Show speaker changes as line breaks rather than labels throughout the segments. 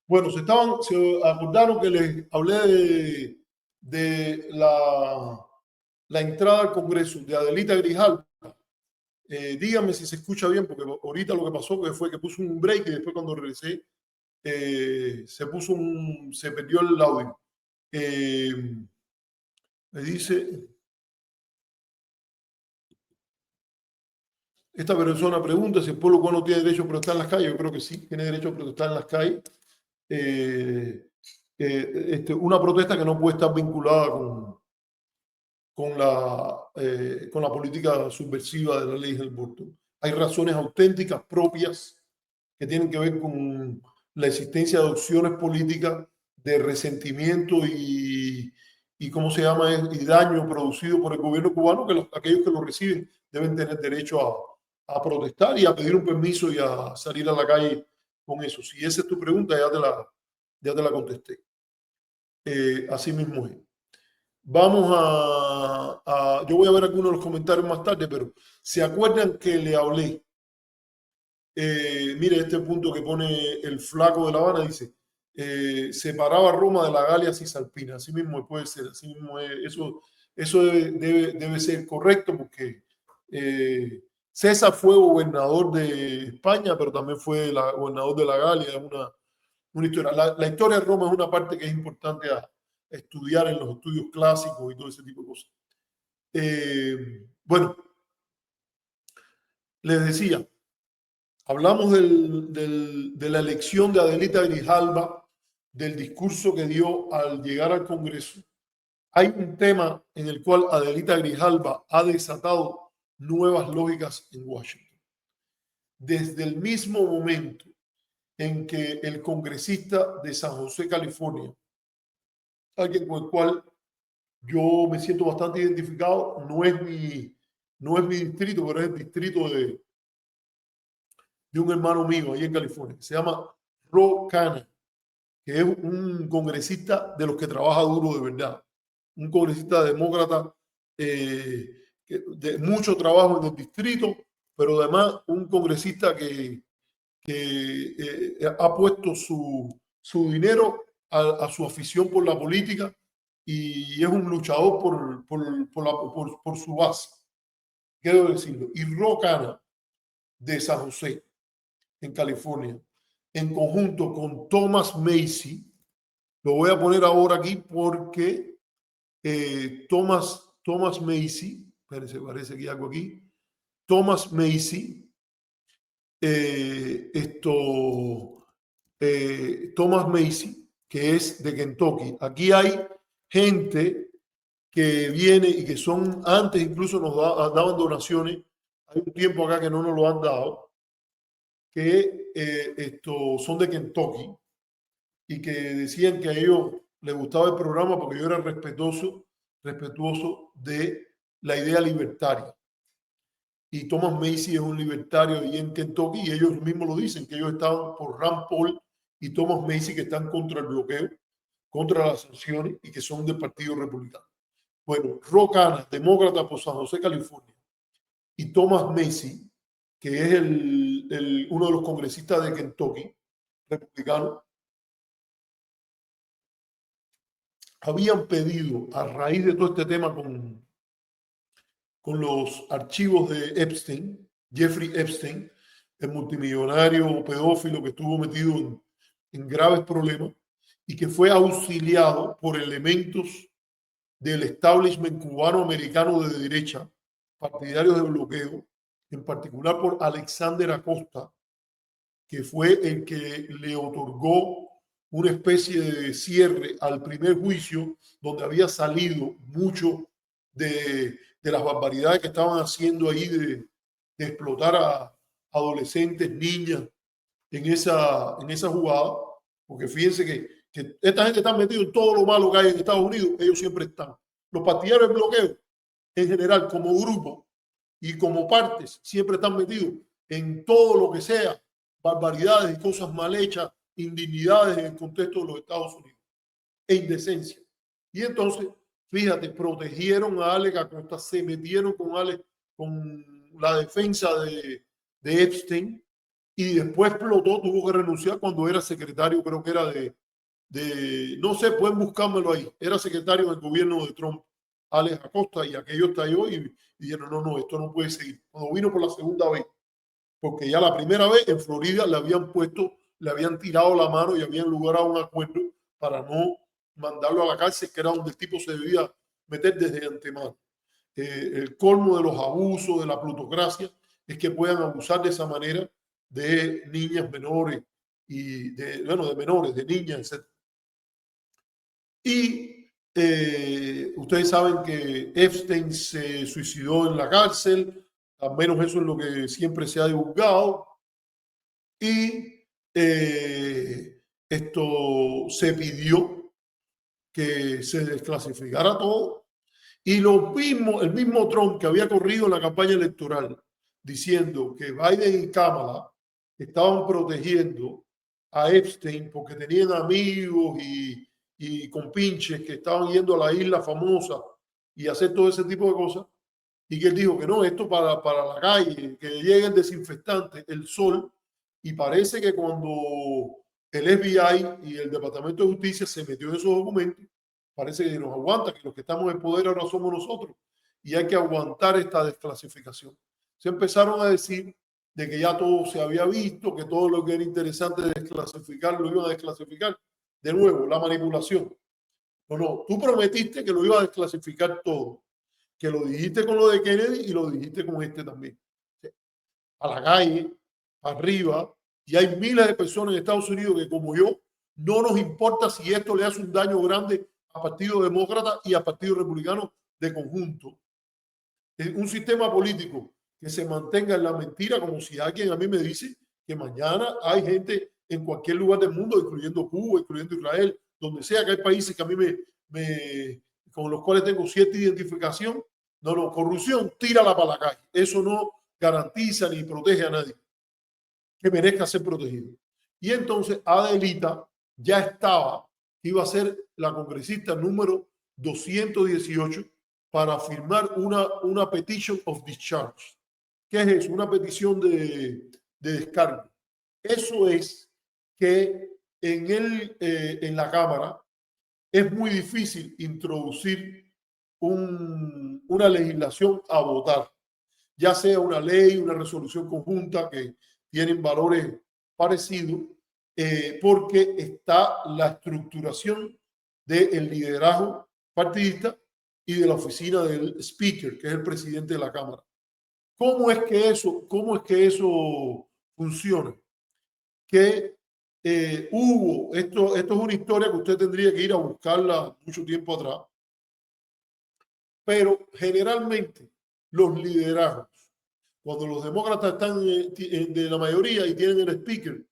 Bueno, se acordaron que les hablé de la entrada al Congreso de Adelita Grijalva. Díganme si se escucha bien, porque ahorita lo que pasó fue que puso un break y después cuando regresé se perdió el audio. Me dice, esta persona pregunta si el pueblo cubano tiene derecho a protestar en las calles. Yo creo que sí, tiene derecho a protestar en las calles. Una protesta que no puede estar vinculada con la política subversiva de la ley del aborto. Hay razones auténticas propias que tienen que ver con la existencia de opciones políticas de resentimiento y ¿cómo se llama? Y daño producido por el gobierno cubano, que aquellos que lo reciben deben tener derecho a protestar y a pedir un permiso y a salir a la calle con eso. Si esa es tu pregunta, ya te la contesté. Así mismo es. Vamos yo voy a ver algunos de los comentarios más tarde, pero ¿se acuerdan que le hablé? Mire este punto que pone el flaco de La Habana, dice, separaba Roma de la Galia Cisalpina. Así mismo puede ser, así mismo es, eso debe ser correcto porque César fue gobernador de España, pero también fue gobernador de la Galia. Es una historia. La historia de Roma es una parte que es importante a estudiar en los estudios clásicos y todo ese tipo de cosas. Bueno, les decía, hablamos de la elección de Adelita Grijalva, del discurso que dio al llegar al Congreso. Hay un tema en el cual Adelita Grijalva ha desatado nuevas lógicas en Washington. Desde el mismo momento en que el congresista de San José, California, alguien con el cual yo me siento bastante identificado, no es mi distrito, pero es el distrito de un hermano mío ahí en California, se llama Ro Khanna, que es un congresista de los que trabaja duro de verdad, un congresista demócrata de mucho trabajo en el distrito, pero además un congresista que ha puesto su dinero a su afición por la política y es un luchador por su base, quiero decirlo. Y Ro Khanna de San José, en California, en conjunto con Thomas Macy, lo voy a poner ahora aquí porque Thomas Macy, parece que hay algo aquí, Thomas Macy, Thomas Macy, que es de Kentucky. Aquí hay gente que viene y que antes incluso nos daban donaciones. Hay un tiempo acá que no nos lo han dado, que son de Kentucky y que decían que a ellos les gustaba el programa porque yo era respetuoso de la idea libertaria. Y Thomas Macy es un libertario ahí en Kentucky y ellos mismos lo dicen, que ellos estaban por Rand Paul y Thomas Macy, que están contra el bloqueo, contra las sanciones y que son del Partido Republicano. Bueno, Ro Khanna, demócrata por San José, California, y Thomas Macy, que es uno de los congresistas de Kentucky, republicano, habían pedido, a raíz de todo este tema con los archivos de Epstein, Jeffrey Epstein, el multimillonario pedófilo que estuvo metido en graves problemas y que fue auxiliado por elementos del establishment cubano-americano de derecha, partidarios de bloqueo, en particular por Alexander Acosta, que fue el que le otorgó una especie de cierre al primer juicio donde había salido mucho de las barbaridades que estaban haciendo ahí de explotar a adolescentes, niñas en esa jugada, porque fíjense que esta gente está metida en todo lo malo que hay en Estados Unidos, ellos siempre están. Los partidarios del bloqueo, en general, como grupo y como partes, siempre están metidos en todo lo que sea barbaridades y cosas mal hechas, indignidades en el contexto de los Estados Unidos e indecencia. Y entonces, fíjate, protegieron a Alex Acosta, se metieron con Alex, con la defensa de Epstein y después explotó, tuvo que renunciar cuando era secretario, creo que era no sé, pueden buscármelo ahí, era secretario del gobierno de Trump, Alex Acosta, y aquello estalló y dijeron, no, esto no puede seguir. Cuando vino por la segunda vez, porque ya la primera vez en Florida le habían tirado la mano y habían logrado un acuerdo para no mandarlo a la cárcel, que era donde el tipo se debía meter desde antemano. El colmo de los abusos, de la plutocracia, es que puedan abusar de esa manera de niñas menores y de menores, de niñas, etc. Y ustedes saben que Epstein se suicidó en la cárcel, al menos eso es lo que siempre se ha divulgado. Y esto se pidió que se desclasificara todo. Y el mismo Trump que había corrido en la campaña electoral diciendo que Biden y Kamala estaban protegiendo a Epstein porque tenían amigos y compinches que estaban yendo a la isla famosa y hacer todo ese tipo de cosas. Y que él dijo que no, esto para la calle, que llegue el desinfectante, el sol. Y parece que cuando el FBI y el Departamento de Justicia se metió en esos documentos, parece que nos aguanta, que los que estamos en poder ahora somos nosotros y hay que aguantar esta desclasificación. Se empezaron a decir de que ya todo se había visto, que todo lo que era interesante de desclasificar lo iban a desclasificar. De nuevo, la manipulación. No, tú prometiste que lo iba a desclasificar todo, que lo dijiste con lo de Kennedy y lo dijiste con este también. A la calle, arriba, y hay miles de personas en Estados Unidos que, como yo, no nos importa si esto le hace un daño grande a Partido Demócrata y a Partido Republicano de conjunto. Es un sistema político que se mantenga en la mentira, como si alguien a mí me dice que mañana hay gente en cualquier lugar del mundo, incluyendo Cuba, incluyendo Israel, donde sea que hay países que a mí con los cuales tengo cierta identificación. No, corrupción, tírala para la calle. Eso no garantiza ni protege a nadie que merezca ser protegido. Y entonces Adelita ya iba a ser la congresista número 218 para firmar una petition of discharge. ¿Qué es eso? Una petición de descargo. Eso es que en la Cámara es muy difícil introducir una legislación a votar, ya sea una ley, una resolución conjunta que tienen valores parecidos, porque está la estructuración del liderazgo partidista y de la oficina del speaker, que es el presidente de la Cámara. ¿Cómo es que eso funciona? Que esto es una historia que usted tendría que ir a buscarla mucho tiempo atrás, pero generalmente los liderazgos, cuando los demócratas están de la mayoría y tienen el speaker,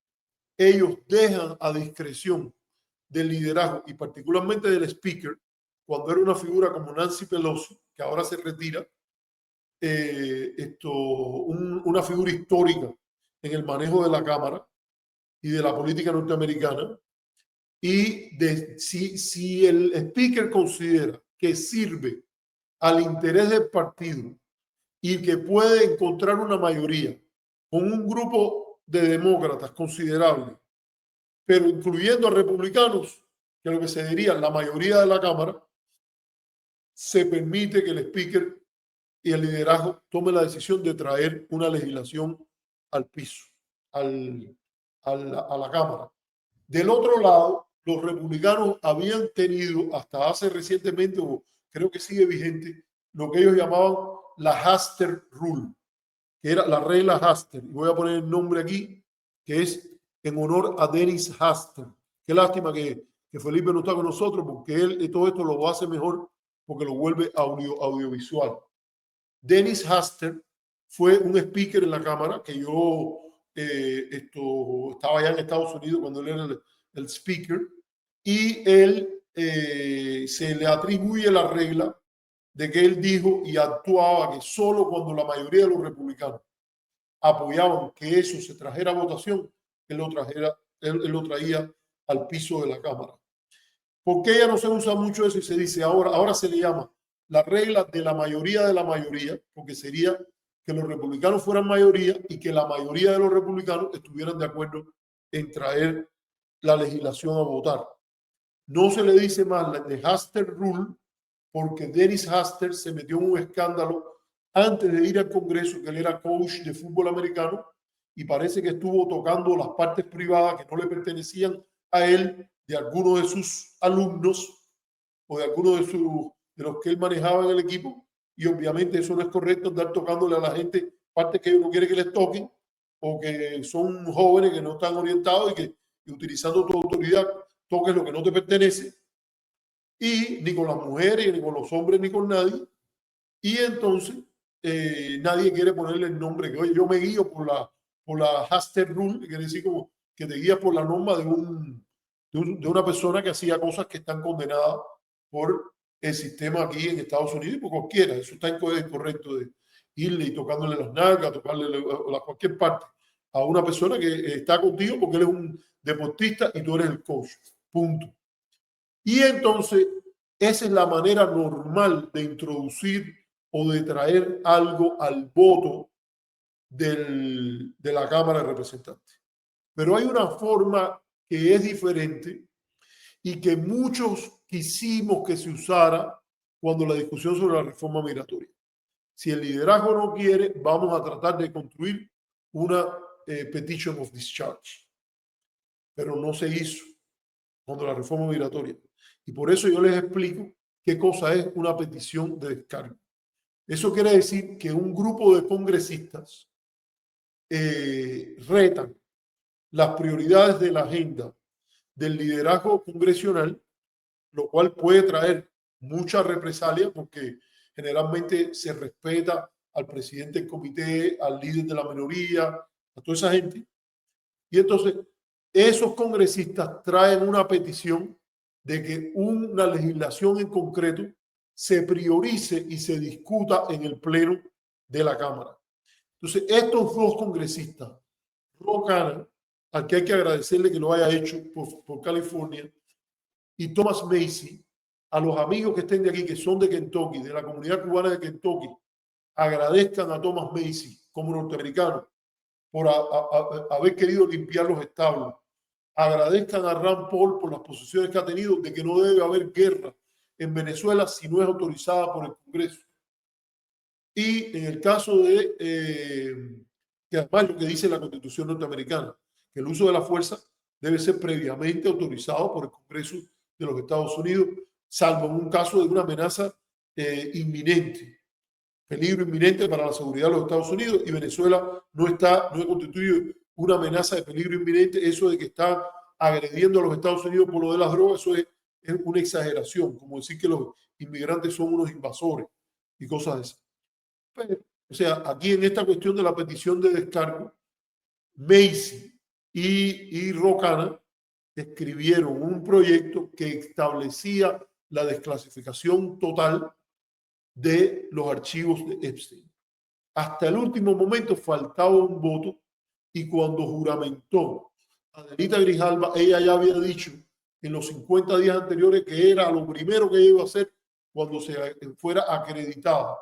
ellos dejan a discreción del liderazgo y particularmente del speaker, cuando era una figura como Nancy Pelosi, que ahora se retira, una figura histórica en el manejo de la Cámara y de la política norteamericana. Y si el speaker considera que sirve al interés del partido y que puede encontrar una mayoría con un grupo de demócratas considerable, pero incluyendo a republicanos, que lo que se diría la mayoría de la Cámara, se permite que el speaker y el liderazgo tome la decisión de traer una legislación al piso, a la Cámara. Del otro lado, los republicanos habían tenido hasta hace recientemente, o creo que sigue vigente, lo que ellos llamaban la Hastert Rule, que era la regla Hastert. Y voy a poner el nombre aquí, que es en honor a Dennis Hastert. Qué lástima que Felipe no está con nosotros, porque él todo esto lo hace mejor porque lo vuelve audiovisual. Dennis Hastert fue un speaker en la Cámara que yo estaba allá en Estados Unidos cuando él era el speaker, y él se le atribuye la regla de que él dijo y actuaba que solo cuando la mayoría de los republicanos apoyaban que eso se trajera a votación, él lo traía al piso de la Cámara. ¿Por qué ya no se usa mucho eso y se dice ahora se le llama la regla de la mayoría, porque sería que los republicanos fueran mayoría y que la mayoría de los republicanos estuvieran de acuerdo en traer la legislación a votar. No se le dice más de Hastert Rule porque Dennis Hastert se metió en un escándalo antes de ir al Congreso, que él era coach de fútbol americano y parece que estuvo tocando las partes privadas que no le pertenecían a él, de algunos de sus alumnos o de algunos de los que él manejaba en el equipo, y obviamente eso no es correcto, andar tocándole a la gente partes que uno quiere que les toquen o que son jóvenes que no están orientados y utilizando tu autoridad toques lo que no te pertenece, y ni con las mujeres, ni con los hombres, ni con nadie. Y entonces nadie quiere ponerle el nombre que, oye, yo me guío por la Hastert Rule, que quiere decir como que te guías por la norma de una persona que hacía cosas que están condenadas por el sistema aquí en Estados Unidos y por cualquiera. Eso está incorrecto de irle y tocándole las nalgas, tocarle cualquier parte a una persona que está contigo porque él es un deportista y tú eres el coach. Punto. Y entonces esa es la manera normal de introducir o de traer algo al voto de la Cámara de Representantes. Pero hay una forma que es diferente y que muchos quisimos que se usara cuando la discusión sobre la reforma migratoria. Si el liderazgo no quiere, vamos a tratar de construir una petition of discharge. Pero no se hizo cuando la reforma migratoria. Y por eso yo les explico qué cosa es una petición de descargo. Eso quiere decir que un grupo de congresistas retan las prioridades de la agenda del liderazgo congresional, lo cual puede traer mucha represalia porque generalmente se respeta al presidente del comité, al líder de la minoría, a toda esa gente. Y entonces esos congresistas traen una petición de que una legislación en concreto se priorice y se discuta en el pleno de la Cámara. Entonces, estos dos congresistas, Ro Khanna, al que hay que agradecerle que lo haya hecho por California, y Thomas Massie, a los amigos que estén de aquí, que son de Kentucky, de la comunidad cubana de Kentucky, agradezcan a Thomas Massie como norteamericano por haber querido limpiar los establos. Agradezcan a Rand Paul por las posiciones que ha tenido de que no debe haber guerra en Venezuela si no es autorizada por el Congreso. Y en el caso de, que además lo que dice la Constitución norteamericana, que el uso de la fuerza debe ser previamente autorizado por el Congreso de los Estados Unidos, salvo en un caso de una amenaza inminente, peligro inminente para la seguridad de los Estados Unidos, y Venezuela no constituye una amenaza de peligro inminente. Eso de que está agrediendo a los Estados Unidos por lo de las drogas, eso es una exageración, como decir que los inmigrantes son unos invasores y cosas de esas. Pero, o sea, aquí en esta cuestión de la petición de descargo, Massie y Ro Khanna escribieron un proyecto que establecía la desclasificación total de los archivos de Epstein. Hasta el último momento faltaba un voto y cuando juramentó Adelita Grijalva, ella ya había dicho en los 50 días anteriores que era lo primero que iba a hacer cuando se fuera acreditada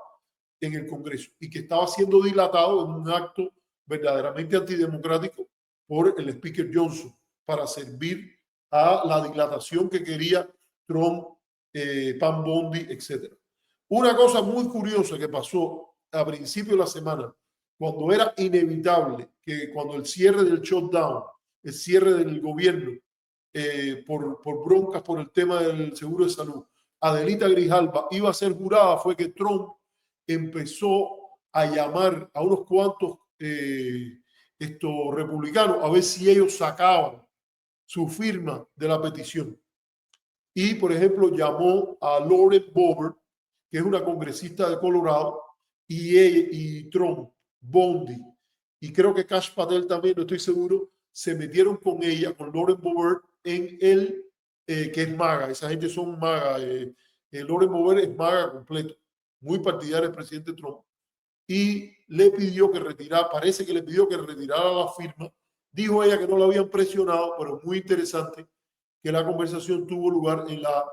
en el Congreso y que estaba siendo dilatado en un acto verdaderamente antidemocrático por el Speaker Johnson para servir a la dilatación que quería Trump, Pam Bondi, etc. Una cosa muy curiosa que pasó a principio de la semana, cuando era inevitable que cuando el cierre del shutdown, el cierre del gobierno, por broncas por el tema del seguro de salud, Adelita Grijalva iba a ser jurada, fue que Trump empezó a llamar a unos cuantos republicanos a ver si ellos sacaban su firma de la petición. Y, por ejemplo, llamó a Lauren Boebert, que es una congresista de Colorado, y Trump, Bondi, y creo que Kash Patel también, no estoy seguro, se metieron con ella, con Lauren Boebert, en el que es maga. Esa gente son maga. Lauren Boebert es maga completo, muy partidaria del presidente Trump, y le pidió que retirara, parece que le pidió que retirara la firma. Dijo ella que no la habían presionado, pero muy interesante que la conversación tuvo lugar en la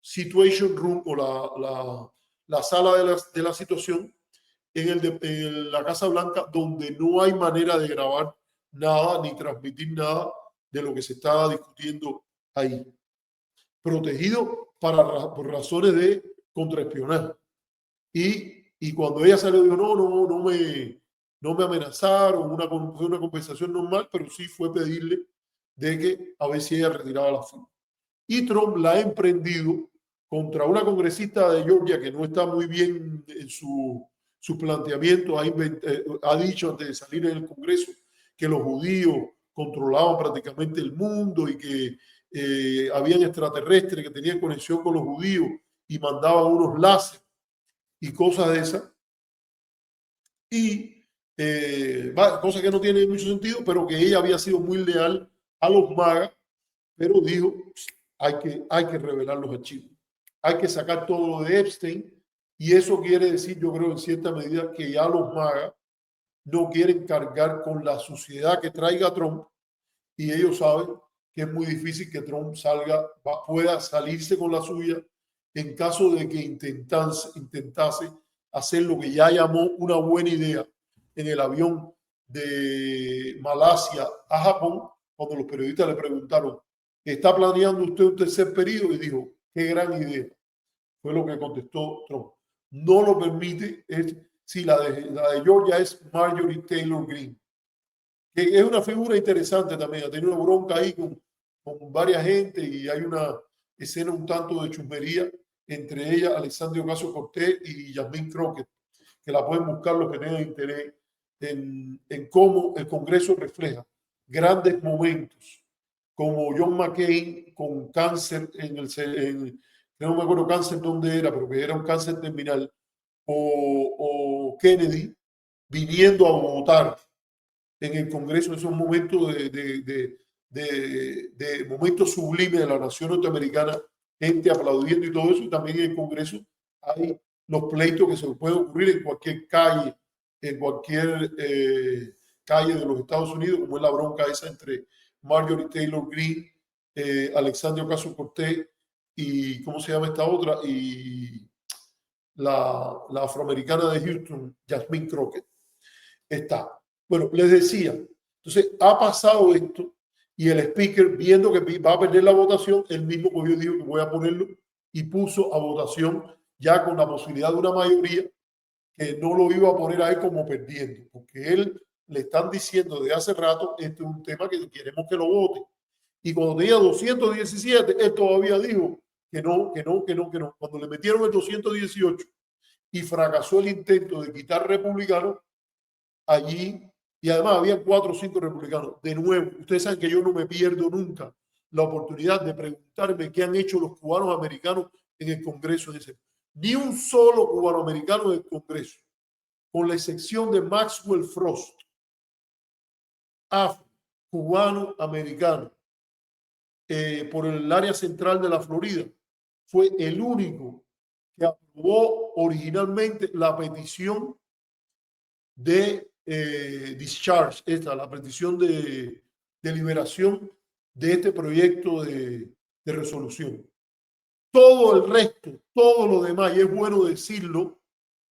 Situation Room o la sala de la situación en la Casa Blanca, donde no hay manera de grabar nada ni transmitir nada de lo que se estaba discutiendo ahí. Protegido por razones de contraespionaje. Y cuando ella salió, dijo, no me amenazaron, fue una conversación normal, pero sí fue pedirle de que a ver si ella retiraba la firma. Y Trump la ha emprendido contra una congresista de Georgia que no está muy bien en su planteamiento. Ha dicho antes de salir en el Congreso que los judíos controlaban prácticamente el mundo y que habían extraterrestres que tenían conexión con los judíos y mandaban unos láser y cosas de esas. Y cosas que no tienen mucho sentido, pero que ella había sido muy leal a los MAGA, pero dijo, hay que revelar los archivos. Hay que sacar todo lo de Epstein. Y eso quiere decir, yo creo, en cierta medida, que ya los MAGA no quieren cargar con la suciedad que traiga Trump. Y ellos saben que es muy difícil que Trump pueda salirse con la suya en caso de que intentase hacer lo que ya llamó una buena idea en el avión de Malasia a Japón, cuando los periodistas le preguntaron, ¿está planeando usted un tercer periodo? Y dijo, qué gran idea. Fue lo que contestó Trump. No lo permite. La de Georgia es Marjorie Taylor Greene, que es una figura interesante también. Ha tenido una bronca ahí con varias gente y hay una escena un tanto de chusmería entre ella, Alexandria Ocasio-Cortez y Yasmín Crockett, que la pueden buscar los que tengan interés en cómo el Congreso refleja grandes momentos, como John McCain con cáncer no me acuerdo cáncer dónde era, pero que era un cáncer terminal, o Kennedy viniendo a votar en el Congreso en esos momentos de momentos sublimes de la nación norteamericana, gente aplaudiendo y todo eso, y también en el Congreso hay los pleitos que se pueden ocurrir en cualquier calle calle de los Estados Unidos, como es la bronca esa entre Marjorie Taylor Greene, Alexandria Ocasio-Cortez y, ¿cómo se llama esta otra? Y la afroamericana de Houston, Yasmín Crockett. Está. Bueno, les decía, entonces ha pasado esto y el speaker, viendo que va a perder la votación, él mismo cogió, dijo que voy a ponerlo y puso a votación ya con la posibilidad de una mayoría que no lo iba a poner ahí como perdiendo, porque él le están diciendo desde hace rato, este es un tema que queremos que lo vote. Y cuando tenía 217, él todavía dijo que no. Cuando le metieron el 218 y fracasó el intento de quitar republicanos, allí, y además había 4 o 5 republicanos. De nuevo, ustedes saben que yo no me pierdo nunca la oportunidad de preguntarme qué han hecho los cubanos americanos en el Congreso. Ni un solo cubano americano en el Congreso, con la excepción de Maxwell Frost, cubano americano, por el área central de la Florida, fue el único que aprobó originalmente la petición de discharge, la petición de liberación de este proyecto de resolución. Todo el resto, todo lo demás, y es bueno decirlo,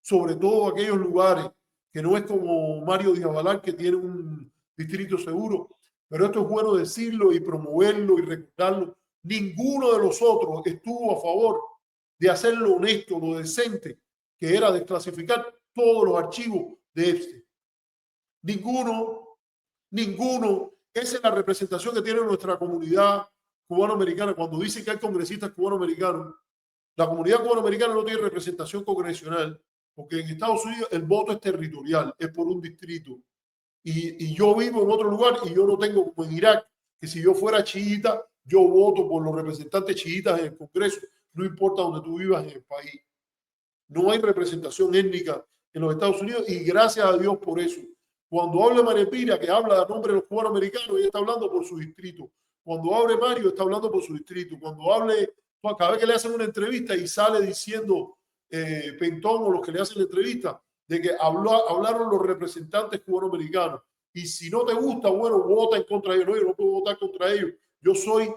sobre todo aquellos lugares que no es como Mario Díaz-Balart, que tiene un distrito seguro, pero esto es bueno decirlo y promoverlo y recordarlo. Ninguno de los otros estuvo a favor de hacer lo honesto, lo decente, que era desclasificar todos los archivos de Epstein. Ninguno. Esa es la representación que tiene nuestra comunidad cubano-americana. Cuando dicen que hay congresistas cubano-americanos, la comunidad cubano-americana no tiene representación congresional, porque en Estados Unidos el voto es territorial, es por un distrito. Y yo vivo en otro lugar y yo no tengo, como en Irak, que si yo fuera chiita, yo voto por los representantes chiitas en el Congreso, no importa donde tú vivas en el país. No hay representación étnica en los Estados Unidos y gracias a Dios por eso. Cuando hable María Pira, que habla a nombre de los cubanos americanos, ella está hablando por su distrito. Cuando hable Mario, está hablando por su distrito. Cuando hable, cada vez que le hacen una entrevista y sale diciendo Pentón o los que le hacen la entrevista, de que hablaron los representantes cubanos americanos. Y si no te gusta, bueno, vota en contra de ellos. No, yo no puedo votar contra ellos. Yo soy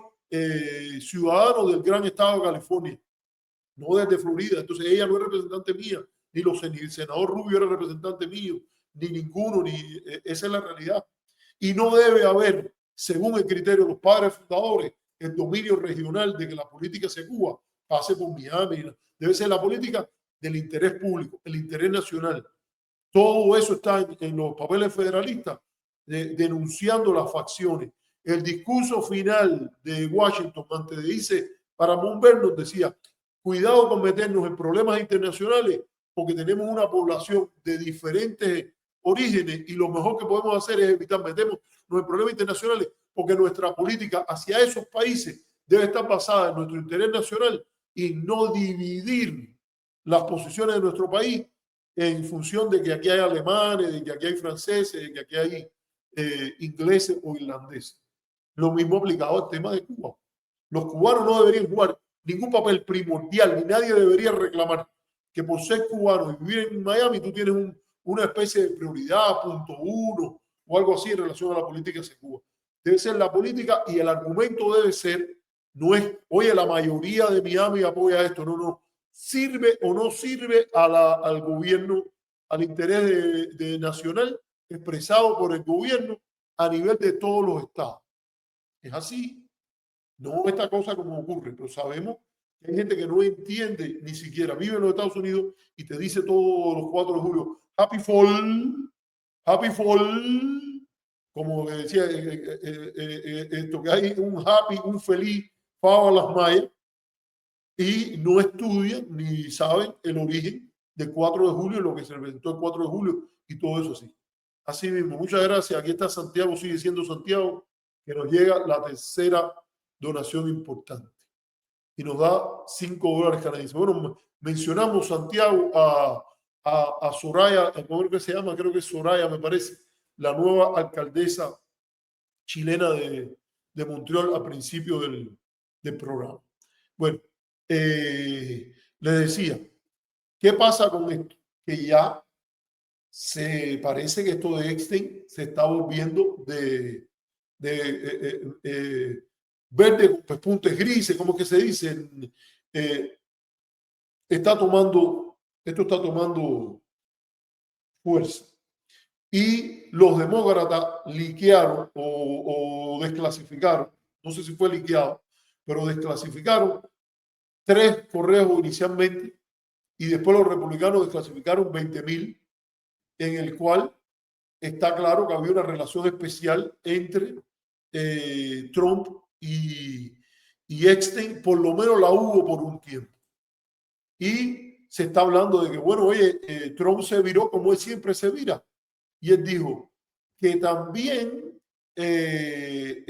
ciudadano del gran estado de California, no desde Florida. Entonces ella no es representante mía, ni los, ni el senador Rubio era representante mío, ni ninguno, esa es la realidad. Y no debe haber, según el criterio de los padres fundadores, el dominio regional de que la política se Cuba pase por Miami. Debe ser la política del interés público, el interés nacional. Todo eso está en los papeles federalistas, denunciando las facciones. El discurso final de Washington, antes de irse para Monberg, nos decía, cuidado con meternos en problemas internacionales, porque tenemos una población de diferentes orígenes y lo mejor que podemos hacer es evitar meternos en problemas internacionales, porque nuestra política hacia esos países debe estar basada en nuestro interés nacional y no dividir las posiciones de nuestro país en función de que aquí hay alemanes, de que aquí hay franceses, de que aquí hay ingleses o irlandeses. Lo mismo aplicado al tema de Cuba. Los cubanos no deberían jugar ningún papel primordial, ni nadie debería reclamar que por ser cubano y vivir en Miami tú tienes una especie de prioridad, punto uno, o algo así en relación a la política de Cuba. Debe ser la política y el argumento debe ser, no es, oye, la mayoría de Miami apoya esto, no, no. ¿Sirve o no sirve al gobierno, al interés de nacional expresado por el gobierno a nivel de todos los estados? Es así, no esta cosa como ocurre, pero sabemos que hay gente que no entiende, ni siquiera vive en los Estados Unidos y te dice todos los 4 de julio, happy fall, como decía, esto que hay un happy, un feliz, pavo a las mayas, y no estudian ni saben el origen del 4 de julio, lo que se presentó el 4 de julio y todo eso así. Así mismo, muchas gracias. Aquí está Santiago, sigue siendo Santiago, que nos llega la tercera donación importante y nos da $5 canadienses. Bueno, mencionamos Santiago a Soraya, ¿cómo que se llama? Creo que es Soraya, me parece, la nueva alcaldesa chilena de Montreal al principio del programa. Bueno, le decía, ¿qué pasa con esto? Que ya se parece que esto de Epstein se está volviendo de verde con pespuntes grises, como que se dice, esto está tomando fuerza. Y los demócratas liquearon o desclasificaron, no sé si fue liqueado, pero desclasificaron 3 correos inicialmente y después los republicanos desclasificaron 20.000, en el cual está claro que había una relación especial entre Trump y Epstein, por lo menos la hubo por un tiempo. Y se está hablando de que, bueno, oye, Trump se viró como él siempre se vira. Y él dijo que también él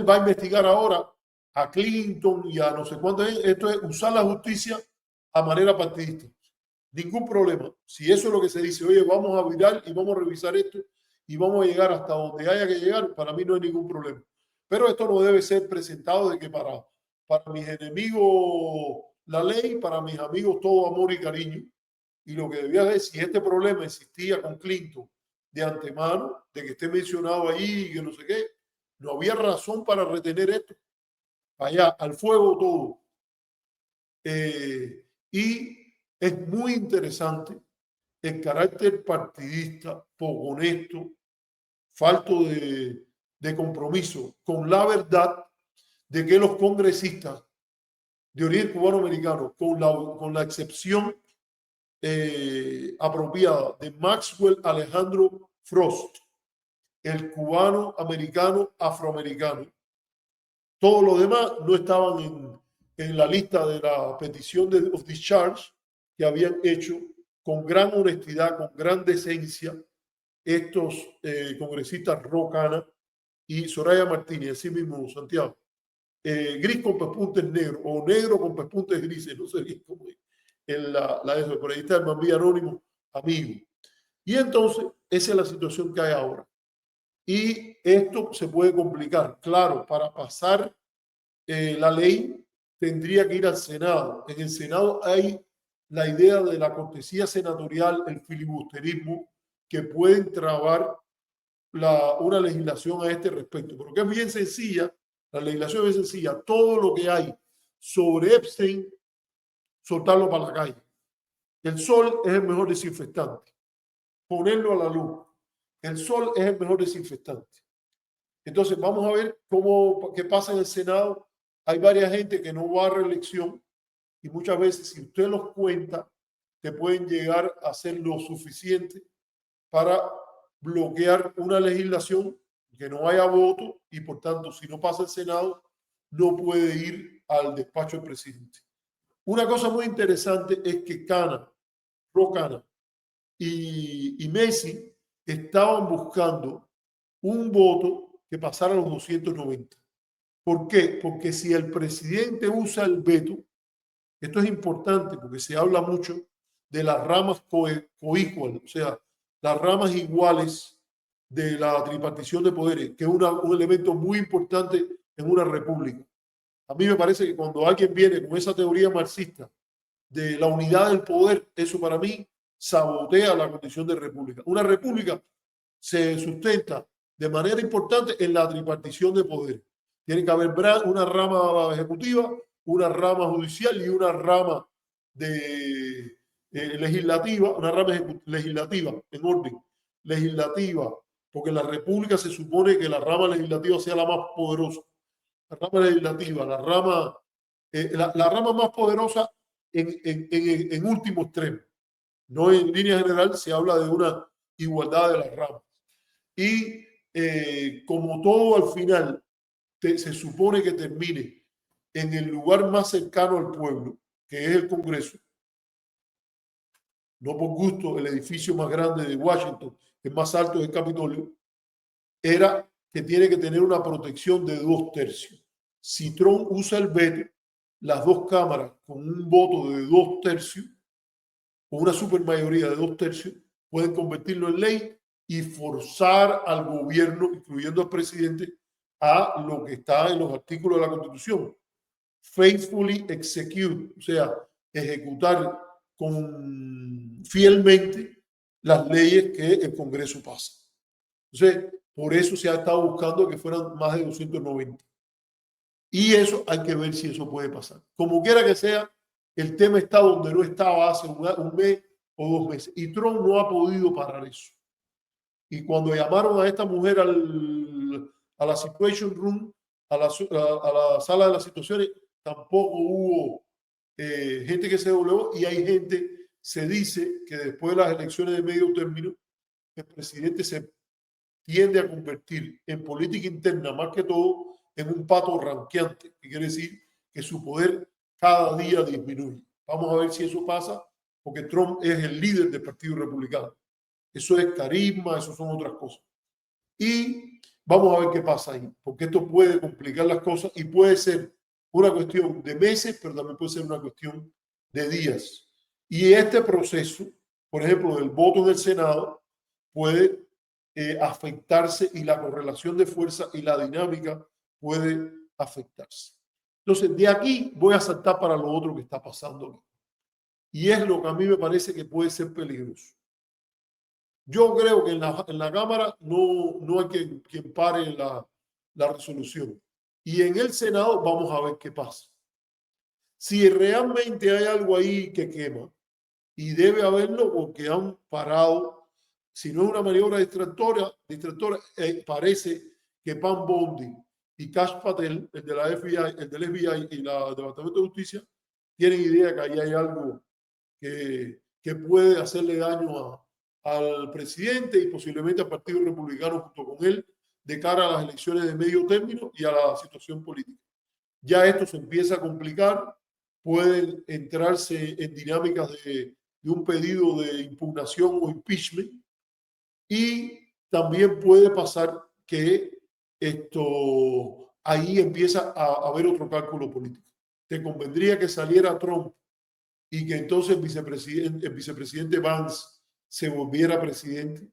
va a investigar ahora a Clinton y a no sé cuánto. Esto es usar la justicia a manera partidista. Ningún problema. Si eso es lo que se dice, oye, vamos a virar y vamos a revisar esto y vamos a llegar hasta donde haya que llegar, para mí no hay ningún problema. Pero esto no debe ser presentado de que para mis enemigos la ley, para mis amigos todo amor y cariño. Y lo que debía ser, si este problema existía con Clinton de antemano, de que esté mencionado ahí y que no sé qué, no había razón para retener esto. Allá, al fuego todo. Y es muy interesante el carácter partidista, poco honesto, falto de compromiso con la verdad de que los congresistas de origen cubano-americano, con la excepción apropiada de Maxwell Alejandro Frost, el cubano-americano afroamericano, todos los demás no estaban en la lista de la petición de of discharge que habían hecho con gran honestidad, con gran decencia, estos congresistas Rocana y Soraya Martínez, así mismo Santiago. Gris con pespuntes negros o negro con pespuntes grises, no sé bien cómo es eso, por ahí está el Mambí Anónimo, amigo. Y entonces, esa es la situación que hay ahora. Y esto se puede complicar. Claro, para pasar la ley tendría que ir al Senado. En el Senado hay la idea de la cortesía senatorial, el filibusterismo, que pueden trabar una legislación a este respecto. Pero que es bien sencilla, la legislación es bien sencilla. Todo lo que hay sobre Epstein, soltarlo para la calle. El sol es el mejor desinfectante. Ponerlo a la luz. El sol es el mejor desinfectante. Entonces, vamos a ver qué pasa en el Senado. Hay varias gente que no va a reelección y muchas veces, si usted los cuenta, te pueden llegar a ser lo suficiente para bloquear una legislación que no haya voto y, por tanto, si no pasa el Senado, no puede ir al despacho del presidente. Una cosa muy interesante es que Ro Khanna y Messi estaban buscando un voto que pasara a los 290. ¿Por qué? Porque si el presidente usa el veto, esto es importante porque se habla mucho de las ramas coequal, o sea, las ramas iguales de la tripartición de poderes, que es un elemento muy importante en una república. A mí me parece que cuando alguien viene con esa teoría marxista de la unidad del poder, eso para mí sabotea la condición de república. Una república se sustenta de manera importante en la tripartición de poderes. Tiene que haber una rama ejecutiva, una rama judicial y una rama de legislativa, una rama legislativa en orden, legislativa, porque en la república se supone que la rama legislativa sea la más poderosa. La rama legislativa, la rama más poderosa en último extremo. No en línea general se habla de una igualdad de las ramas. Y como todo al final se supone que termine en el lugar más cercano al pueblo, que es el Congreso, no por gusto el edificio más grande de Washington, el más alto es el Capitolio, era que tiene que tener una protección de 2/3. Si Trump usa el veto, las dos cámaras con un voto de 2/3, con una supermayoría de 2/3, pueden convertirlo en ley y forzar al gobierno, incluyendo al presidente, a lo que está en los artículos de la Constitución. Faithfully execute, o sea, ejecutar fielmente las leyes que el Congreso pasa. Entonces, por eso se ha estado buscando que fueran más de 290. Y eso hay que ver si eso puede pasar. Como quiera que sea, el tema está donde no estaba hace un mes o 2 meses. Y Trump no ha podido parar eso. Y cuando llamaron a esta mujer a la Situation Room, a la sala de las situaciones, tampoco hubo gente que se dobló. Y hay gente, se dice que después de las elecciones de medio término, el presidente se tiende a convertir en política interna, más que todo, en un pato ranqueante, que quiere decir que su poder cada día disminuye. Vamos a ver si eso pasa, porque Trump es el líder del Partido Republicano. Eso es carisma, eso son otras cosas. Y vamos a ver qué pasa ahí, porque esto puede complicar las cosas y puede ser una cuestión de meses, pero también puede ser una cuestión de días. Y este proceso, por ejemplo, del voto en el Senado, puede afectarse y la correlación de fuerza y la dinámica puede afectarse. Entonces, de aquí voy a saltar para lo otro que está pasando. Y es lo que a mí me parece que puede ser peligroso. Yo creo que en la Cámara no hay quien pare la resolución. Y en el Senado vamos a ver qué pasa. Si realmente hay algo ahí que quema, y debe haberlo porque han parado, si no es una maniobra distractora, parece que Pam Bondi y Kash Patel, el de la FBI, el del FBI y el Departamento de Justicia, tienen idea que ahí hay algo que puede hacerle daño al presidente y posiblemente al Partido Republicano junto con él de cara a las elecciones de medio término y a la situación política. Ya esto se empieza a complicar, pueden entrarse en dinámicas de un pedido de impugnación o impeachment y también puede pasar que ahí empieza a haber otro cálculo político. Te convendría que saliera Trump y que entonces el vicepresidente Vance se volviera presidente.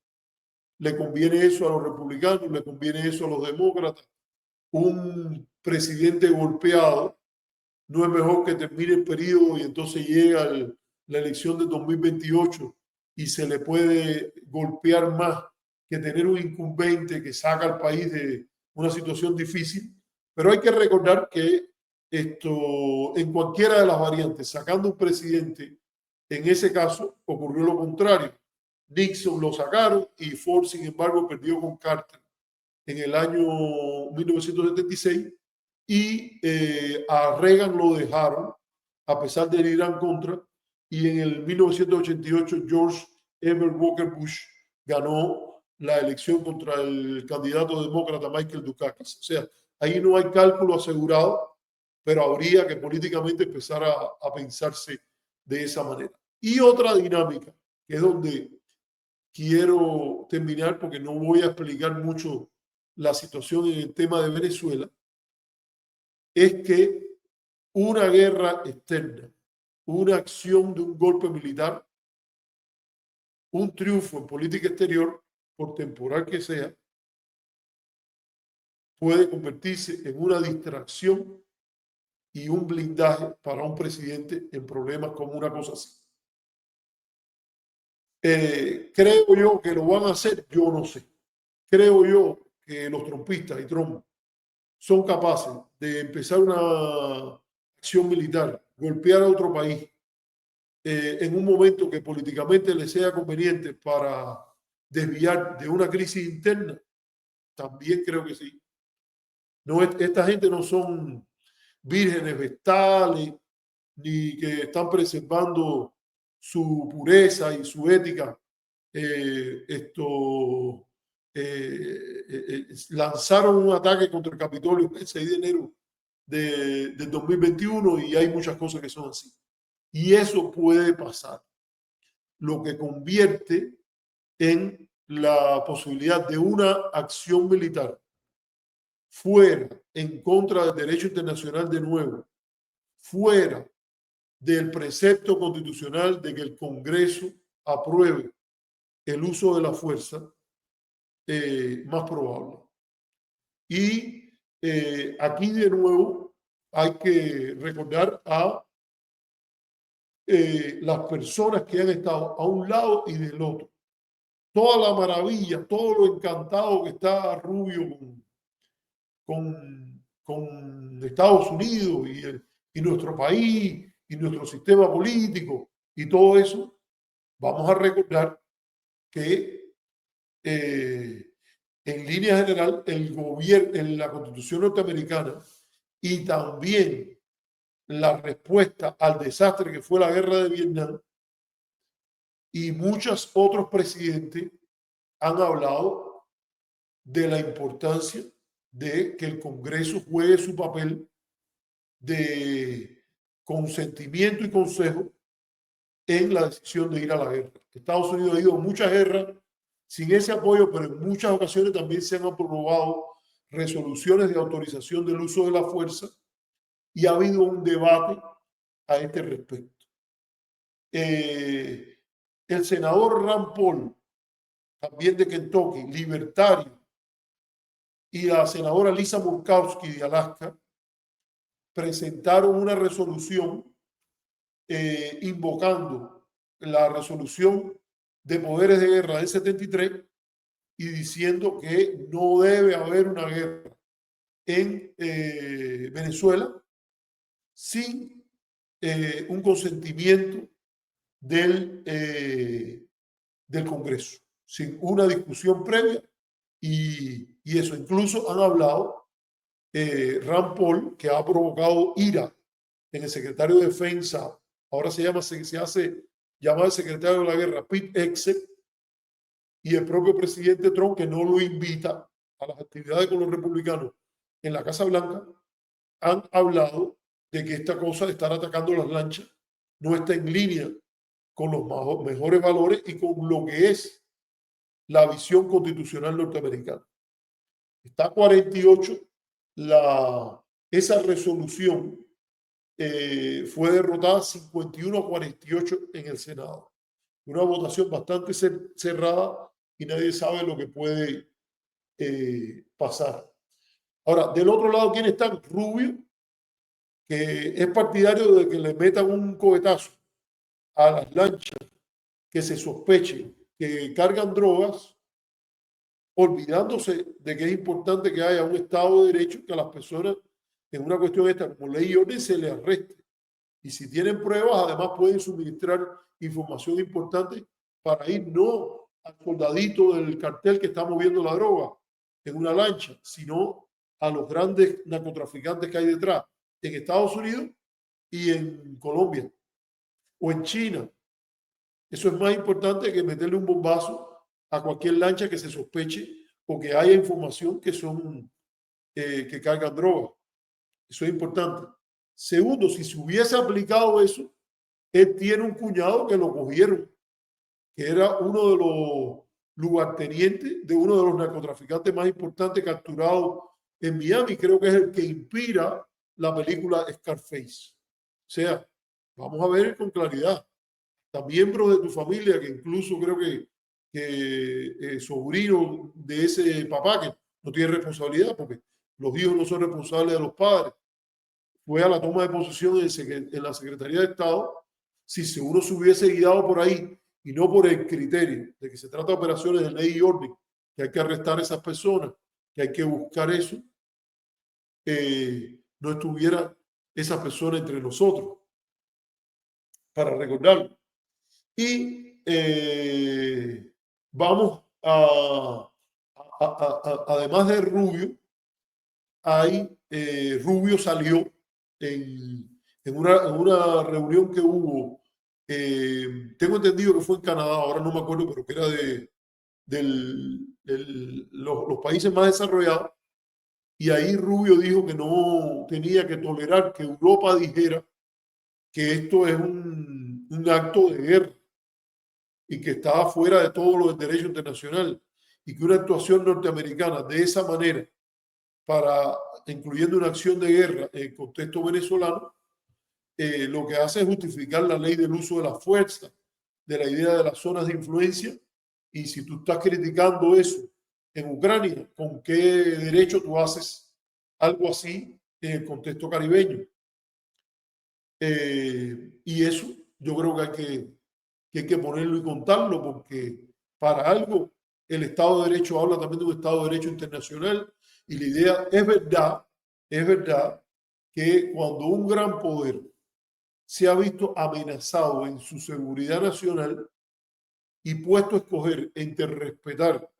Le conviene eso a los republicanos, le conviene eso a los demócratas. Un presidente golpeado no es mejor que termine el periodo y entonces llega la elección de 2028 y se le puede golpear más que tener un incumbente que saca al país de una situación difícil. Pero hay que recordar que en cualquiera de las variantes, sacando un presidente En ese caso ocurrió lo contrario. Nixon lo sacaron y Ford, sin embargo, perdió con Carter en el año 1976 y a Reagan lo dejaron a pesar del Irán Contra, y en el 1988 George Herbert Walker Bush ganó la elección contra el candidato demócrata Michael Dukakis. O sea, ahí no hay cálculo asegurado, pero habría que políticamente empezar a pensarse de esa manera. Y otra dinámica, que es donde quiero terminar, porque no voy a explicar mucho la situación en el tema de Venezuela, es que una guerra externa, una acción de un golpe militar, un triunfo en política exterior, por temporal que sea, puede convertirse en una distracción y un blindaje para un presidente en problemas como una cosa así. Creo yo que lo van a hacer, yo no sé. Creo yo que los trumpistas y Trump son capaces de empezar una acción militar, golpear a otro país en un momento que políticamente les sea conveniente para desviar de una crisis interna, también creo que sí. No, esta gente no son vírgenes vestales, ni que están preservando su pureza y su ética. Lanzaron un ataque contra el Capitolio el 6 de enero del 2021 y hay muchas cosas que son así. Y eso puede pasar, lo que convierte en la posibilidad de una acción militar fuera, en contra del derecho internacional de nuevo, fuera del precepto constitucional de que el Congreso apruebe el uso de la fuerza, más probable. Y aquí de nuevo hay que recordar a las personas que han estado a un lado y del otro. Toda la maravilla, todo lo encantado que está Rubio con Estados Unidos y nuestro país y nuestro sistema político y todo eso, vamos a recordar que en línea general el gobierno, en la Constitución norteamericana y también la respuesta al desastre que fue la guerra de Vietnam, y muchos otros presidentes han hablado de la importancia de que el Congreso juegue su papel de consentimiento y consejo en la decisión de ir a la guerra. Estados Unidos ha ido a muchas guerras sin ese apoyo, pero en muchas ocasiones también se han aprobado resoluciones de autorización del uso de la fuerza y ha habido un debate a este respecto. El senador Rand Paul, también de Kentucky, libertario, y la senadora Lisa Murkowski de Alaska, presentaron una resolución invocando la resolución de poderes de guerra del 73 y diciendo que no debe haber una guerra en Venezuela sin un consentimiento del Congreso, sin una discusión previa y eso. Incluso han hablado Rand Paul, que ha provocado ira en el secretario de Defensa, ahora se hace llamar el secretario de la Guerra, Pete Hegseth, y el propio presidente Trump, que no lo invita a las actividades con los republicanos en la Casa Blanca, han hablado de que esta cosa de estar atacando las lanchas no está en línea con los mejores valores y con lo que es la visión constitucional norteamericana. Está 48, esa resolución fue derrotada 51-48 en el Senado. Una votación bastante cerrada y nadie sabe lo que puede pasar. Ahora, del otro lado, ¿quién está? Rubio, que es partidario de que le metan un cohetazo a las lanchas que se sospeche que cargan drogas, olvidándose de que es importante que haya un Estado de Derecho, que a las personas en una cuestión esta como ley y orden se les arreste. Y si tienen pruebas, además pueden suministrar información importante para ir no al soldadito del cartel que está moviendo la droga en una lancha, sino a los grandes narcotraficantes que hay detrás en Estados Unidos y en Colombia o en China. Eso es más importante que meterle un bombazo a cualquier lancha que se sospeche o que haya información que son que cargan droga. Eso es importante. Segundo, si se hubiese aplicado eso, él tiene un cuñado que lo cogieron, que era uno de los lugartenientes de uno de los narcotraficantes más importantes capturados en Miami. Creo que es el que inspira la película Scarface. O sea, vamos a ver con claridad. Hasta miembros de tu familia, que incluso creo que sobrino de ese papá, que no tiene responsabilidad, porque los hijos no son responsables de los padres, fue a la toma de posesión en la Secretaría de Estado. Si uno se hubiese guiado por ahí y no por el criterio de que se trata de operaciones de ley y orden, que hay que arrestar a esas personas, que hay que buscar eso, no estuviera esa persona entre nosotros para recordarlo. Y vamos además de Rubio, Rubio salió en una reunión que hubo, tengo entendido que fue en Canadá, ahora no me acuerdo, pero que era los países más desarrollados, y ahí Rubio dijo que no tenía que tolerar que Europa dijera que esto es un acto de guerra y que estaba fuera de todo lo del derecho internacional, y que una actuación norteamericana de esa manera, incluyendo una acción de guerra en el contexto venezolano, lo que hace es justificar la ley del uso de la fuerza, de la idea de las zonas de influencia. Y si tú estás criticando eso en Ucrania, ¿con qué derecho tú haces algo así en el contexto caribeño? Y eso yo creo que hay que ponerlo y contarlo, porque para algo el Estado de Derecho habla también de un Estado de Derecho internacional, y la idea es verdad que cuando un gran poder se ha visto amenazado en su seguridad nacional y puesto a escoger entre respetar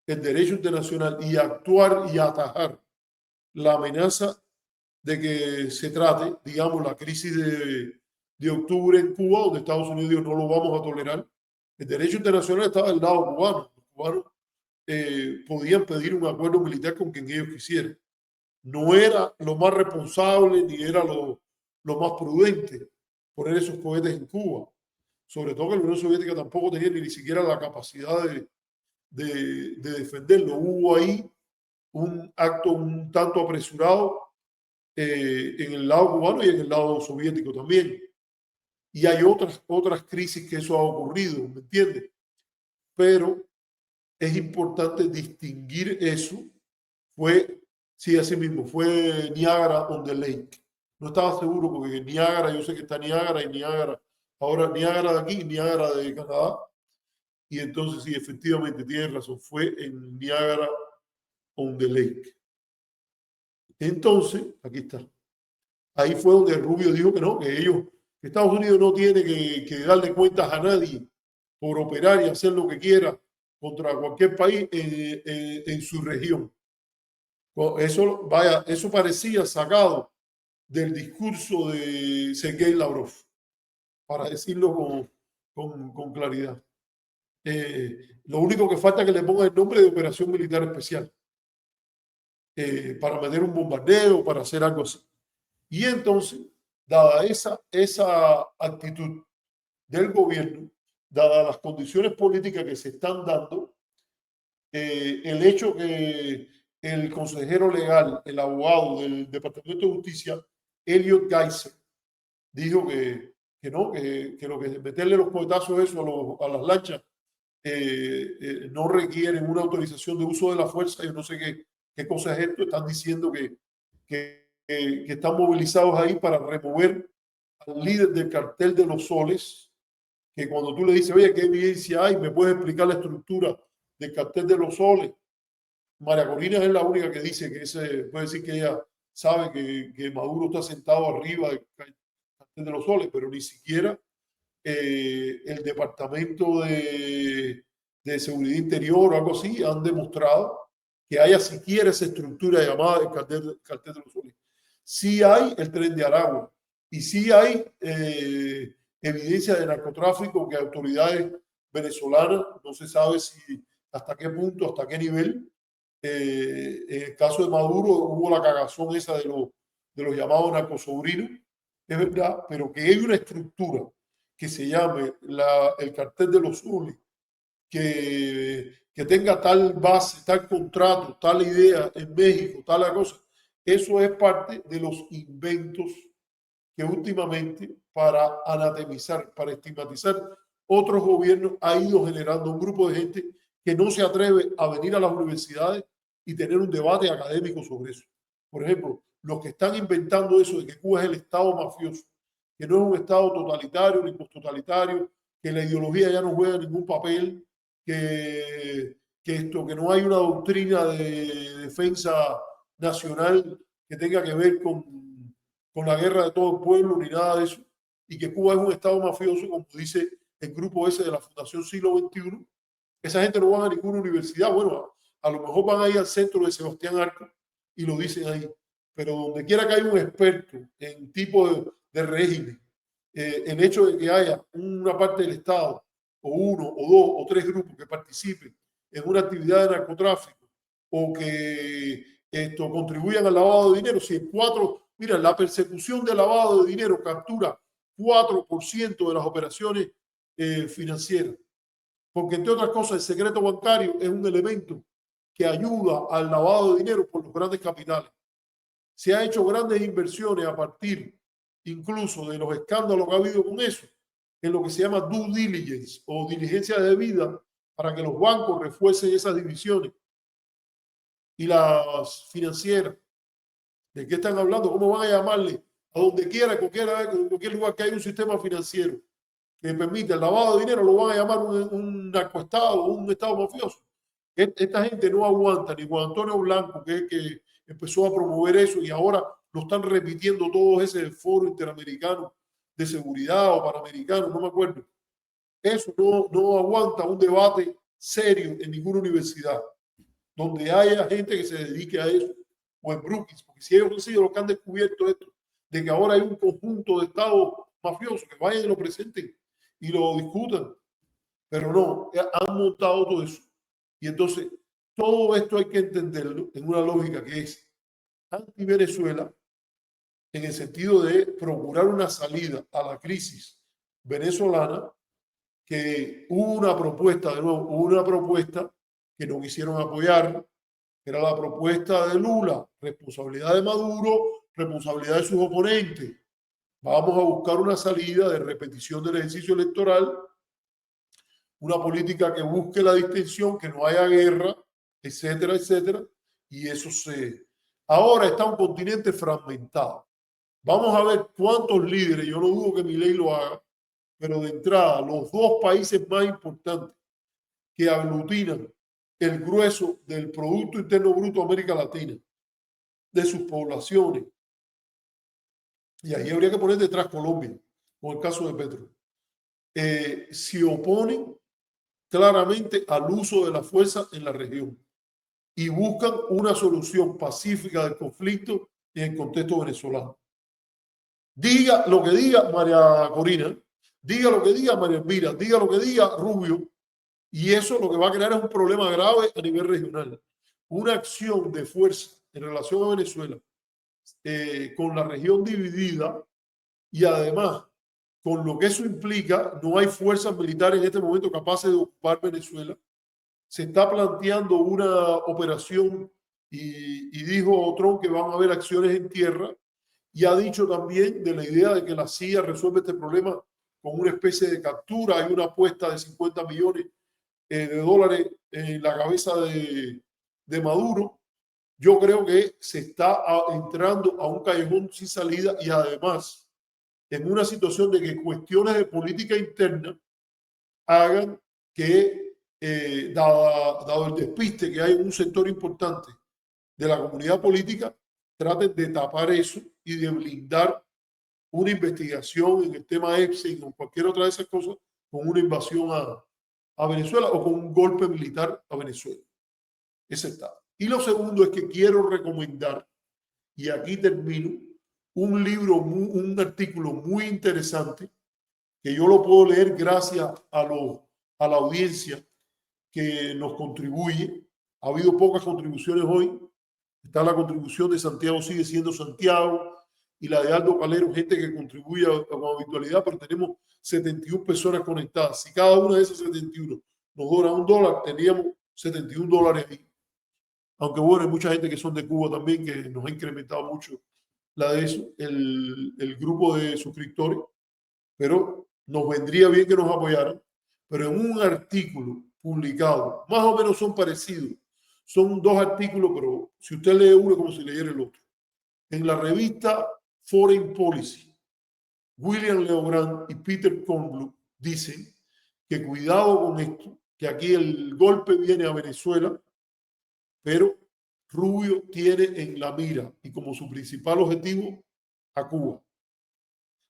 el derecho internacional y actuar y atajar la amenaza de que se trate, digamos, la crisis de octubre en Cuba, donde Estados Unidos dijo no lo vamos a tolerar. El derecho internacional estaba del lado cubano. Los cubanos podían pedir un acuerdo militar con quien ellos quisieran. No era lo más responsable ni era lo más prudente poner esos cohetes en Cuba. Sobre todo que la Unión Soviética tampoco tenía ni siquiera la capacidad de defenderlo. Hubo ahí un acto un tanto apresurado en el lado cubano y en el lado soviético también. Y hay otras crisis que eso ha ocurrido, ¿me entiendes? Pero es importante distinguir eso. Sí, así mismo, fue Niagara on the Lake. No estaba seguro porque Niagara, yo sé que está Niagara y Niagara, ahora Niagara de aquí y Niagara de Canadá. Y entonces sí, efectivamente, tienes razón, fue en Niagara on the Lake. Entonces, aquí está. Ahí fue donde Rubio dijo que no, que Estados Unidos no tiene que darle cuentas a nadie por operar y hacer lo que quiera contra cualquier país en su región. Eso parecía sacado del discurso de Sergei Lavrov, para decirlo con claridad. Lo único que falta es que le ponga el nombre de Operación Militar Especial, para meter un bombardeo, para hacer algo así. Y entonces, dada esa actitud del gobierno, dadas las condiciones políticas que se están dando, el hecho que el consejero legal, el abogado del Departamento de Justicia, Elliot Geiser, dijo que no, que lo que meterle los cohetazos eso a las lanchas no requieren una autorización de uso de la fuerza. Yo no sé qué cosa es esto. Están diciendo que están movilizados ahí para remover al líder del cartel de los soles, que cuando tú le dices, oye, ¿qué evidencia hay? ¿Me puedes explicar la estructura del cartel de los soles? María Corina es la única que dice puede decir que ella sabe que Maduro está sentado arriba del cartel cartel de los soles, pero ni siquiera el Departamento de Seguridad Interior o algo así han demostrado que haya siquiera esa estructura llamada el cartel de los soles. Sí hay el Tren de Aragua y sí hay evidencia de narcotráfico que autoridades venezolanas, no se sabe si hasta qué punto, hasta qué nivel. En el caso de Maduro hubo la cagazón esa de los llamados narcosobrinos, es verdad, pero que hay una estructura que se llame el cartel de los soles, que tenga tal base, tal contrato, tal idea en México, tal cosa, eso es parte de los inventos que últimamente, para anatemizar, para estigmatizar otros gobiernos, ha ido generando un grupo de gente que no se atreve a venir a las universidades y tener un debate académico sobre eso. Por ejemplo, los que están inventando eso de que Cuba es el Estado mafioso, que no es un Estado totalitario ni posttotalitario, que la ideología ya no juega ningún papel, que no hay una doctrina de defensa nacional que tenga que ver con la guerra de todo el pueblo ni nada de eso, y que Cuba es un Estado mafioso, como dice el grupo ese de la Fundación Siglo XXI. Esa gente no va a ninguna universidad. Bueno, a lo mejor van a ir al centro de Sebastián Arco y lo dicen ahí, pero donde quiera que haya un experto en tipo de régimen, el hecho de que haya una parte del Estado o uno o dos o tres grupos que participen en una actividad de narcotráfico o que esto contribuyan al lavado de dinero, si es mira, la persecución del lavado de dinero captura 4% de las operaciones financieras, porque entre otras cosas el secreto bancario es un elemento que ayuda al lavado de dinero por los grandes capitales. Se han hecho grandes inversiones a partir incluso de los escándalos que ha habido con eso, en lo que se llama due diligence o diligencia debida, para que los bancos refuercen esas divisiones. Y las financieras, ¿de qué están hablando? ¿Cómo van a llamarle a donde quiera, en cualquier lugar que haya un sistema financiero que permite el lavado de dinero, lo van a llamar un narcoestado o un estado mafioso? Esta gente no aguanta, ni Juan Antonio Blanco, que empezó a promover eso y ahora lo están repitiendo todo ese foro interamericano de seguridad o panamericano, no me acuerdo. Eso no aguanta un debate serio en ninguna universidad donde haya gente que se dedique a eso, o en Brookings, porque si ellos han sido los que han descubierto esto, de que ahora hay un conjunto de estados mafiosos que vayan y lo presenten y lo discutan, pero no, han montado todo eso. Y entonces, todo esto hay que entenderlo en una lógica que es anti-Venezuela, en el sentido de procurar una salida a la crisis venezolana, que hubo una propuesta, de nuevo, hubo una propuesta que no quisieron apoyar, que era la propuesta de Lula, responsabilidad de Maduro, responsabilidad de sus oponentes. Vamos a buscar una salida de repetición del ejercicio electoral, una política que busque la distensión, que no haya guerra, etcétera, etcétera. Y eso ahora está un continente fragmentado. Vamos a ver cuántos líderes, yo no dudo que Milei lo haga, pero de entrada, los dos países más importantes que aglutinan el grueso del Producto Interno Bruto de América Latina, de sus poblaciones, y ahí habría que poner detrás Colombia, con el caso de Petro, se oponen claramente al uso de la fuerza en la región y buscan una solución pacífica del conflicto en el contexto venezolano. Diga lo que diga María Corina, diga lo que diga María Elvira, diga lo que diga Rubio, y eso lo que va a crear es un problema grave a nivel regional. Una acción de fuerza en relación a Venezuela, con la región dividida, y además con lo que eso implica, no hay fuerzas militares en este momento capaces de ocupar Venezuela. Se está planteando una operación y dijo Trump que van a haber acciones en tierra, y ha dicho también de la idea de que la CIA resuelve este problema con una especie de captura. Hay una apuesta de 50 millones de dólares en la cabeza de Maduro. Yo creo que se está entrando a un callejón sin salida, y además en una situación de que cuestiones de política interna hagan que, dado el despiste que hay en un sector importante de la comunidad política, traten de tapar eso y de blindar una investigación en el tema Epstein o cualquier otra de esas cosas con una invasión a Venezuela o con un golpe militar a Venezuela. Ese está. Y lo segundo es que quiero recomendar, y aquí termino, un libro, un artículo muy interesante que yo lo puedo leer gracias a la audiencia que nos contribuye. Ha habido pocas contribuciones hoy. Está la contribución de Santiago Sigue Siendo Santiago y la de Aldo Calero, gente que contribuye con habitualidad, pero tenemos 71 personas conectadas. Si cada una de esas 71 nos dona $1, teníamos $71 ahí. Aunque bueno, hay mucha gente que son de Cuba también, que nos ha incrementado mucho la de eso, el grupo de suscriptores, pero nos vendría bien que nos apoyaran. Pero en un artículo publicado, más o menos son parecidos, son dos artículos, pero si usted lee uno es como si leyera el otro. En la revista Foreign Policy, William Leogrand y Peter Kornbluh dicen que cuidado con esto, que aquí el golpe viene a Venezuela, pero Rubio tiene en la mira y como su principal objetivo a Cuba.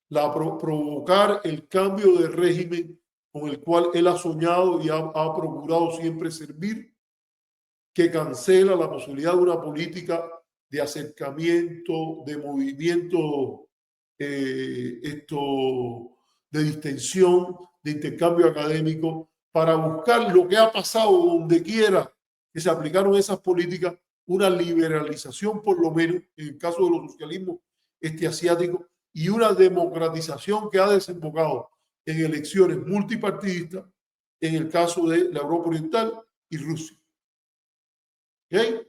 Provocar el cambio de régimen con el cual él ha soñado y ha procurado siempre servir, que cancela la posibilidad de una política de acercamiento, de movimiento, de distensión, de intercambio académico, para buscar lo que ha pasado donde quiera que se aplicaron esas políticas, una liberalización por lo menos, en el caso de los socialismos asiáticos, y una democratización que ha desembocado en elecciones multipartidistas en el caso de la Europa Oriental y Rusia. ¿Okay?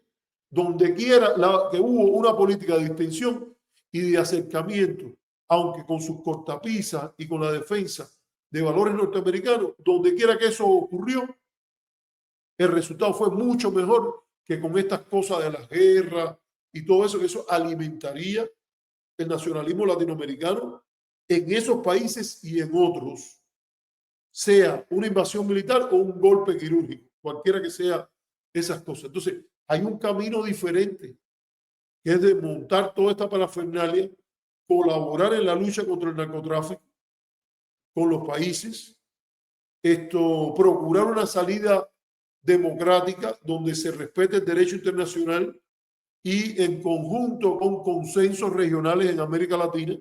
Donde quiera que hubo una política de distensión y de acercamiento, aunque con sus cortapisas y con la defensa de valores norteamericanos, donde quiera que eso ocurrió, el resultado fue mucho mejor que con estas cosas de las guerras y todo eso, que eso alimentaría el nacionalismo latinoamericano en esos países y en otros, sea una invasión militar o un golpe quirúrgico, cualquiera que sea esas cosas. Entonces, hay un camino diferente, que es de montar toda esta parafernalia, colaborar en la lucha contra el narcotráfico con los países, procurar una salida democrática donde se respete el derecho internacional y en conjunto con consensos regionales en América Latina.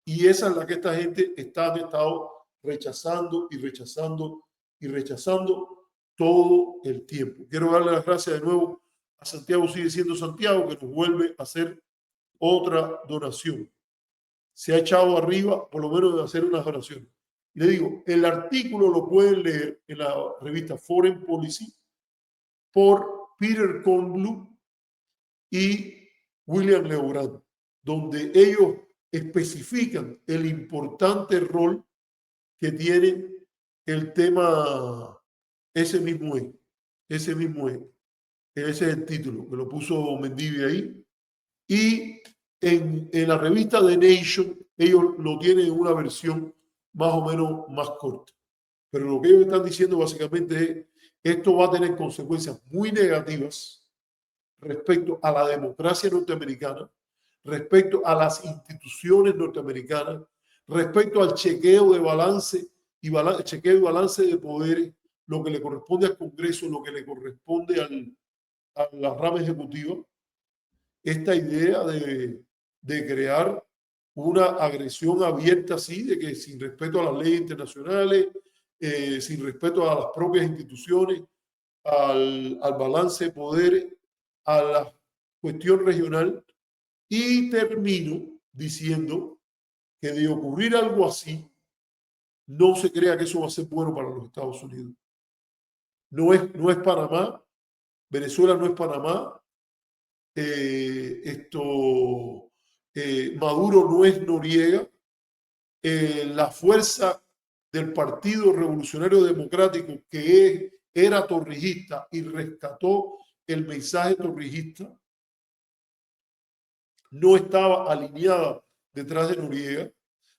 Y esa es la que esta gente han estado rechazando y rechazando y rechazando todo el tiempo. Quiero darle las gracias de nuevo a Santiago Sigue Siendo Santiago, que nos vuelve a hacer otra donación. Se ha echado arriba, por lo menos, de hacer unas donaciones. Y le digo, el artículo lo pueden leer en la revista Foreign Policy por Peter Kornbluh y William Leogrand, donde ellos especifican el importante rol que tiene el tema ese mismo es. Ese es el título, que lo puso Mendivia ahí. Y en la revista The Nation, ellos lo tienen en una versión más o menos más corta. Pero lo que ellos están diciendo básicamente es esto va a tener consecuencias muy negativas respecto a la democracia norteamericana, respecto a las instituciones norteamericanas, respecto al chequeo de balance chequeo y balance de poderes, lo que le corresponde al Congreso, lo que le corresponde a la rama ejecutiva. Esta idea de crear una agresión abierta así, de que sin respeto a las leyes internacionales, sin respeto a las propias instituciones, al balance de poderes, a la cuestión regional. Y termino diciendo que de ocurrir algo así, no se crea que eso va a ser bueno para los Estados Unidos. No es Panamá, Venezuela no es Panamá, Maduro no es Noriega, la fuerza del Partido Revolucionario Democrático, que era torrijista y rescató el mensaje torrijista, no estaba alineada detrás de Noriega.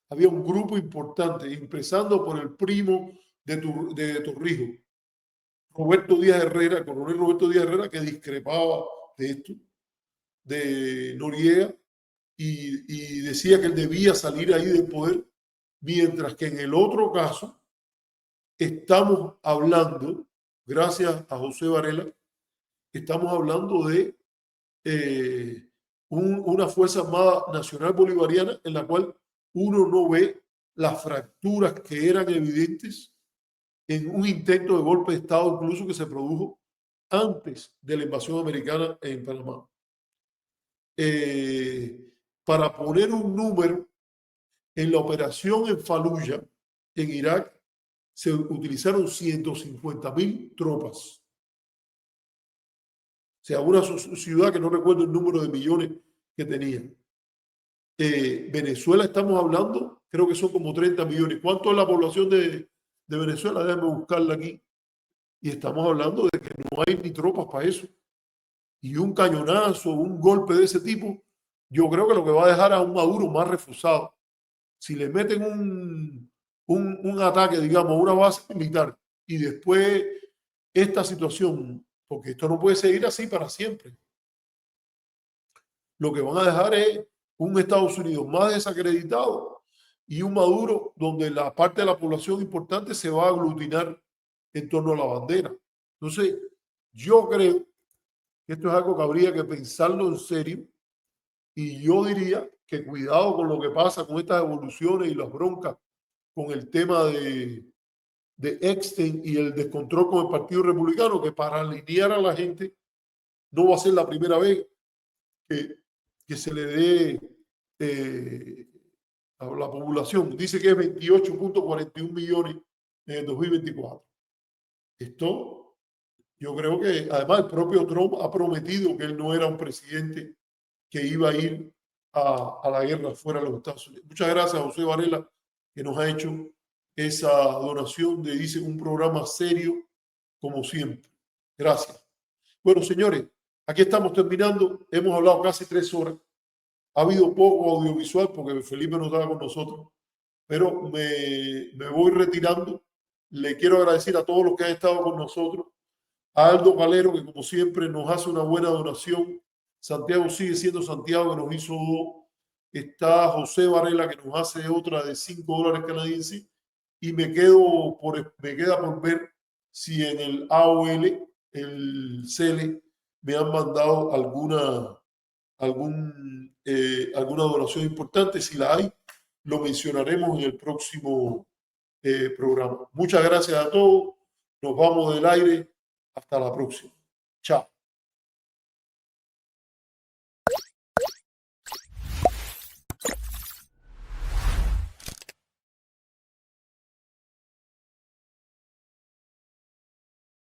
Había un grupo importante, empezando por el primo de Torrijos, Roberto Díaz Herrera, el coronel Roberto Díaz Herrera, que discrepaba de esto, de Noriega, y decía que él debía salir ahí del poder, mientras que en el otro caso estamos hablando, gracias a José Varela, estamos hablando de una Fuerza Armada Nacional Bolivariana en la cual uno no ve las fracturas que eran evidentes en un intento de golpe de Estado incluso que se produjo antes de la invasión americana en Panamá. Para poner un número, en la operación en Fallujah, en Irak, se utilizaron 150.000 tropas. O sea, una ciudad que no recuerdo el número de millones que tenía. Venezuela, estamos hablando, creo que son como 30 millones. ¿Cuánto es la población de Venezuela? Déjame buscarla aquí. Y estamos hablando de que no hay ni tropas para eso. Y un cañonazo, un golpe de ese tipo, yo creo que lo que va a dejar a un Maduro más reforzado. Si le meten un ataque, digamos, a una base militar y después esta situación, porque esto no puede seguir así para siempre, lo que van a dejar es un Estados Unidos más desacreditado y un Maduro donde la parte de la población importante se va a aglutinar en torno a la bandera. Entonces, yo creo que esto es algo que habría que pensarlo en serio y yo diría que cuidado con lo que pasa con estas evoluciones y las broncas con el tema de Epstein y el descontrol con el Partido Republicano, que para alinear a la gente no va a ser la primera vez que se le dé a la población. Dice que es 28.41 millones en el 2024. Esto, yo creo que además el propio Trump ha prometido que él no era un presidente que iba a ir a la guerra fuera de los Estados Unidos. Muchas gracias a José Varela, que nos ha hecho esa donación de, dice, un programa serio como siempre. Gracias. Bueno, señores, aquí estamos terminando. Hemos hablado casi 3 horas. Ha habido poco audiovisual porque Felipe no estaba con nosotros, pero me voy retirando. Le quiero agradecer a todos los que han estado con nosotros. A Aldo Calero, que como siempre nos hace una buena donación. Santiago sigue siendo Santiago, que nos hizo 2. Está José Varela, que nos hace otra de $5 canadienses. Y me queda por ver si en el AOL, el CELE, me han mandado alguna donación importante. Si la hay, lo mencionaremos en el próximo programa. Muchas gracias a todos. Nos vamos del aire. Hasta la próxima. Chao.